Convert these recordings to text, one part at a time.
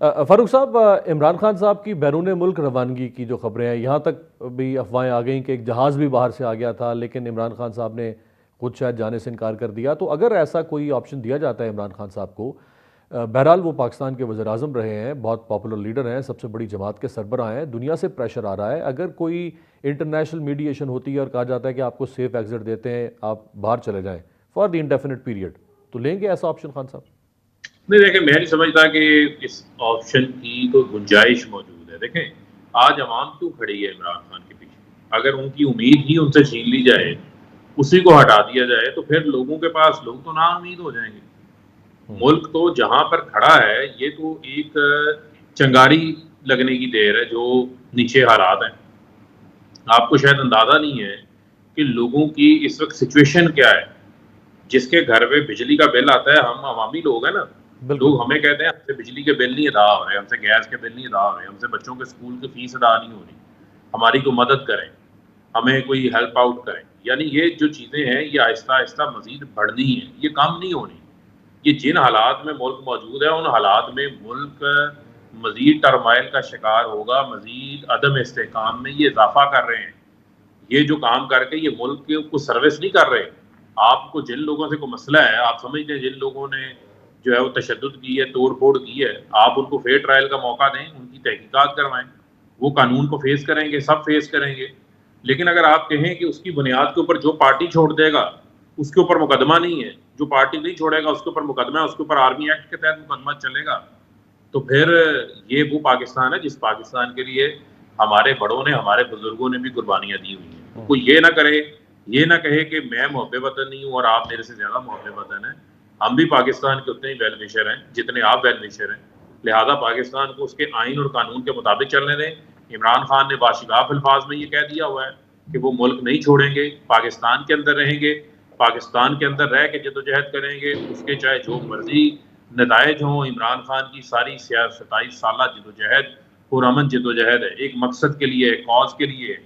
فاروق صاحب، عمران خان صاحب کی بیرون ملک روانگی کی جو خبریں ہیں، یہاں تک بھی افواہیں آ گئیں کہ ایک جہاز بھی باہر سے آ گیا تھا، لیکن عمران خان صاحب نے خود شاید جانے سے انکار کر دیا. تو اگر ایسا کوئی آپشن دیا جاتا ہے عمران خان صاحب کو، بہرحال وہ پاکستان کے وزیر اعظم رہے ہیں، بہت پاپولر لیڈر ہیں، سب سے بڑی جماعت کے سربراہ ہیں، دنیا سے پریشر آ رہا ہے، اگر کوئی انٹرنیشنل میڈیشن ہوتی ہے اور کہا جاتا ہے کہ آپ کو سیف ایگزٹ دیتے ہیں، آپ باہر چلے جائیں فار دی انڈیفینٹ پیریڈ، تو لیں گے ایسا آپشن خان صاحب؟ نہیں دیکھیں، میں نہیں سمجھتا کہ اس آپشن کی کوئی گنجائش موجود ہے. دیکھیں آج عوام کیوں کھڑی ہے عمران خان کے پیچھے؟ اگر ان کی امید ہی ان سے چھین لی جائے، اسی کو ہٹا دیا جائے، تو پھر لوگوں کے پاس لوگ تو نا امید ہو جائیں گے. ملک تو جہاں پر کھڑا ہے یہ تو ایک چنگاری لگنے کی دیر ہے جو نیچے حالات ہیں. آپ کو شاید اندازہ نہیں ہے کہ لوگوں کی اس وقت سچویشن کیا ہے. جس کے گھر پہ بجلی کا بل آتا ہے، ہم عوامی لوگ ہیں نا، بالکل. لوگ ہمیں کہتے ہیں ہم سے بجلی کے بل نہیں ادا ہو رہے، ہم سے گیس کے بل نہیں ادا ہو رہے، ہم سے بچوں کے اسکول کی فیس ادا نہیں ہو رہی، ہماری کوئی مدد کریں، ہمیں کوئی ہیلپ آؤٹ کریں. یعنی یہ جو چیزیں ہیں یہ آہستہ آہستہ مزید بڑھنی ہیں، یہ کم نہیں ہونی. یہ جن حالات میں ملک موجود ہے ان حالات میں ملک مزید ٹرمائل کا شکار ہوگا، مزید عدم استحکام میں یہ اضافہ کر رہے ہیں. یہ جو کام کر کے یہ ملک کو سروس نہیں کر رہے. آپ کو جن لوگوں سے کوئی مسئلہ ہے، آپ سمجھتے ہیں جن لوگوں نے جو ہے وہ تشدد کی ہے، توڑ پھوڑ کی ہے، آپ ان کو فیئر ٹرائل کا موقع دیں، ان کی تحقیقات کروائیں، وہ قانون کو فیس کریں گے، سب فیس کریں گے. لیکن اگر آپ کہیں کہ اس کی بنیاد کے اوپر جو پارٹی چھوڑ دے گا اس کے اوپر مقدمہ نہیں ہے، جو پارٹی نہیں چھوڑے گا اس کے اوپر مقدمہ ہے، اس کے اوپر آرمی ایکٹ کے تحت مقدمہ چلے گا، تو پھر یہ وہ پاکستان ہے جس پاکستان کے لیے ہمارے بڑوں نے، ہمارے بزرگوں نے بھی قربانیاں دی ہوئی ہیں. کوئی یہ نہ کرے، یہ نہ کہے کہ میں محب وطن نہیں ہوں اور آپ میرے سے زیادہ محب وطن ہیں. ہم بھی پاکستان کے اتنے ہی ویل وشر ہیں جتنے آپ ویل وشر ہیں. لہذا پاکستان کو اس کے آئین اور قانون کے مطابق چلنے دیں. عمران خان نے باشگاف الفاظ میں یہ کہہ دیا ہوا ہے کہ وہ ملک نہیں چھوڑیں گے، پاکستان کے اندر رہیں گے، پاکستان کے اندر رہ کے جدوجہد کریں گے، اس کے چاہے جو مرضی نتائج ہوں. عمران خان کی ساری 27 سالہ جدوجہد پرامن جدوجہد ہے، ایک مقصد کے لیے، ایک کاز کے لیے.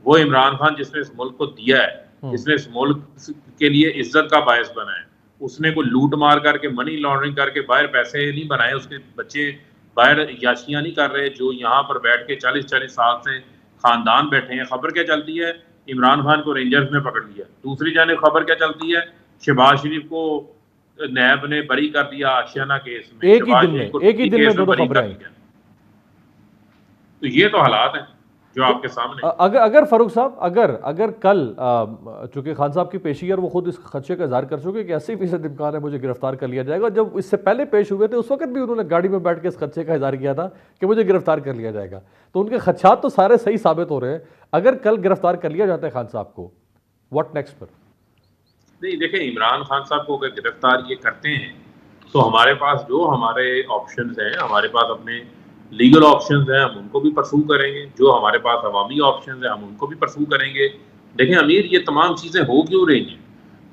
وہ عمران خان جس نے اس ملک کو دیا ہے، جس نے اس ملک کے لیے عزت کا باعث بنا ہے، اس نے کوئی لوٹ مار کر کے، منی لانڈرنگ کر کے باہر پیسے نہیں بنائے، اس کے بچے باہر یاشیاں نہیں کر رہے جو یہاں پر بیٹھ کے 40 سال سے خاندان بیٹھے ہیں. خبر کیا چلتی ہے؟ عمران خان کو رینجرز نے پکڑ لیا. دوسری جانب خبر کیا چلتی ہے؟ شہباز شریف کو نیب نے بری کر دیا آشیانہ کیس میں، ایک ہی شہباز دن میں شریف کو ایک ہی دن میں کیس میں دونوں بری خبریں کر آئیں. دیا. تو یہ تو حالات ہیں جو آپ کے سامنے. اگر فاروق صاحب، اگر کل چونکہ خان صاحب کی پیشی ہے اور وہ خود اس خدشے کا اظہار کر چکے کہ 80% امکان ہے مجھے گرفتار کر لیا جائے گا، جب اس سے پہلے پیش ہوئے تھے اس وقت بھی انہوں نے گاڑی میں بیٹھ کے اس خدشے کا اظہار کیا تھا کہ مجھے گرفتار کر لیا جائے گا، تو ان کے خدشات تو سارے صحیح ثابت ہو رہے ہیں. اگر کل گرفتار کر لیا جاتا ہے خان صاحب کو، واٹ نیکسٹ پر؟ نہیں دیکھیں، عمران خان صاحب کو اگر گرفتار یہ کرتے ہیں تو ہمارے پاس جو ہمارے آپشنز ہیں، ہمارے پاس اپنے لیگل آپشنز ہیں، ہم ان کو بھی پرسو کریں گے. جو ہمارے پاس عوامی آپشنز ہیں ہم ان کو بھی پرسو کریں گے. دیکھیں امیر، یہ تمام چیزیں ہو کیوں رہی ہیں؟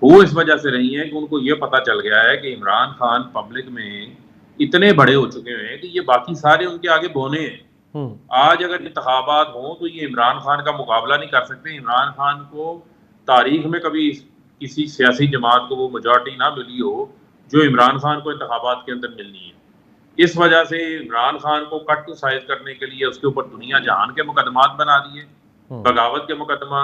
وہ اس وجہ سے رہی ہیں کہ ان کو یہ پتہ چل گیا ہے کہ عمران خان پبلک میں اتنے بڑے ہو چکے ہیں کہ یہ باقی سارے ان کے آگے بونے ہیں. آج اگر انتخابات ہوں تو یہ عمران خان کا مقابلہ نہیں کر سکتے. عمران خان کو تاریخ میں کبھی کسی سیاسی جماعت کو وہ میجورٹی نہ ملی ہو جو عمران خان کو انتخابات کے اندر ملنی ہے. اس وجہ سے عمران خان کو کٹ ٹو سائز کرنے کے لیے اس کے اوپر دنیا جہان کے مقدمات بنا دیے، بغاوت کے مقدمہ،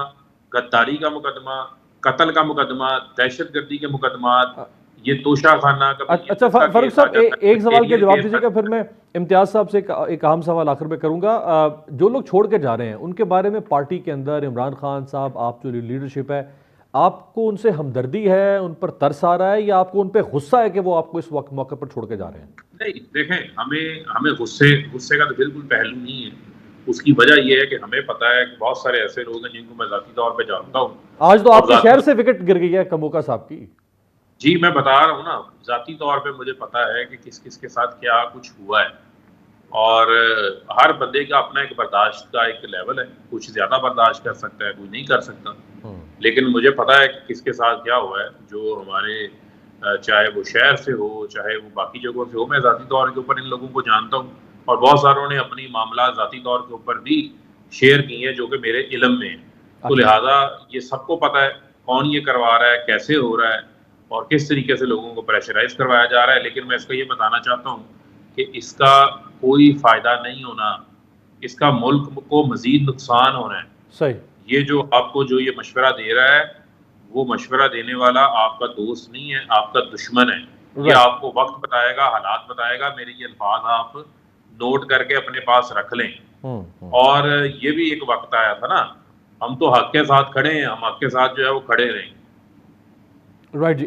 غداری کا مقدمہ، قتل کا مقدمہ، دہشت گردی کے مقدمات، یہ توشہ خانہ. اچھا فاروق صاحب، ایک سوال کے جواب دیجیے گا، پھر میں امتیاز صاحب سے ایک اہم سوال آخر میں کروں گا. جو لوگ چھوڑ کے جا رہے ہیں ان کے بارے میں پارٹی کے اندر عمران خان صاحب، آپ جو لیڈرشپ ہے، آپ کو ان سے ہمدردی ہے، ان پر ترس آ رہا ہے، یا آپ کو ان پہ غصہ ہے کہ وہ آپ کو اس وقت موقع پر چھوڑ کے جا رہے ہیں؟ نہیں دیکھیں، ہمیں غصے کا تو بالکل پہلو نہیں ہے. اس کی وجہ یہ ہے کہ ہمیں پتہ ہے کہ بہت سارے ایسے لوگ ہیں جن کو میں ذاتی طور پہ جانتا ہوں. آج تو اور آپ کے شہر سے وکٹ گر گئی ہے کموکا صاحب کی. جی میں بتا رہا ہوں نا، ذاتی طور پہ مجھے پتا ہے کہ کس کس کے ساتھ کیا کچھ ہوا ہے. اور ہر بندے کا اپنا ایک برداشت کا ایک لیول ہے، کچھ زیادہ برداشت کر سکتا ہے، کوئی نہیں کر سکتا. لیکن مجھے پتا ہے کہ کس کے ساتھ کیا ہوا ہے. جو ہمارے چاہے وہ شہر سے ہو، چاہے وہ باقی جگہوں سے ہو، میں ذاتی طور کے اوپر ان لوگوں کو جانتا ہوں. اور بہت ساروں نے اپنی معاملات ذاتی طور کے اوپر بھی شیئر کی ہیں جو کہ میرے علم میں ہیں. تو لہٰذا یہ سب کو پتہ ہے کون یہ کروا رہا ہے، کیسے ہو رہا ہے، اور کس طریقے سے لوگوں کو پریشرائز کروایا جا رہا ہے. لیکن میں اس کو یہ بتانا چاہتا ہوں کہ اس کا کوئی فائدہ نہیں ہونا، اس کا ملک کو مزید نقصان ہونا ہے. صحیح. یہ جو آپ کو جو یہ مشورہ دے رہا ہے وہ مشورہ دینے والا آپ کا دوست نہیں ہے، آپ کا دشمن ہے. یہ رائٹ. آپ کو وقت بتائے گا، حالات بتائے گا. میرے یہ الفاظ آپ نوٹ کر کے اپنے پاس رکھ لیں. اور یہ بھی ایک وقت آیا تھا نا، ہم تو حق کے ساتھ کھڑے ہیں، ہم حق کے ساتھ جو ہے وہ کھڑے رہیں. رائٹ.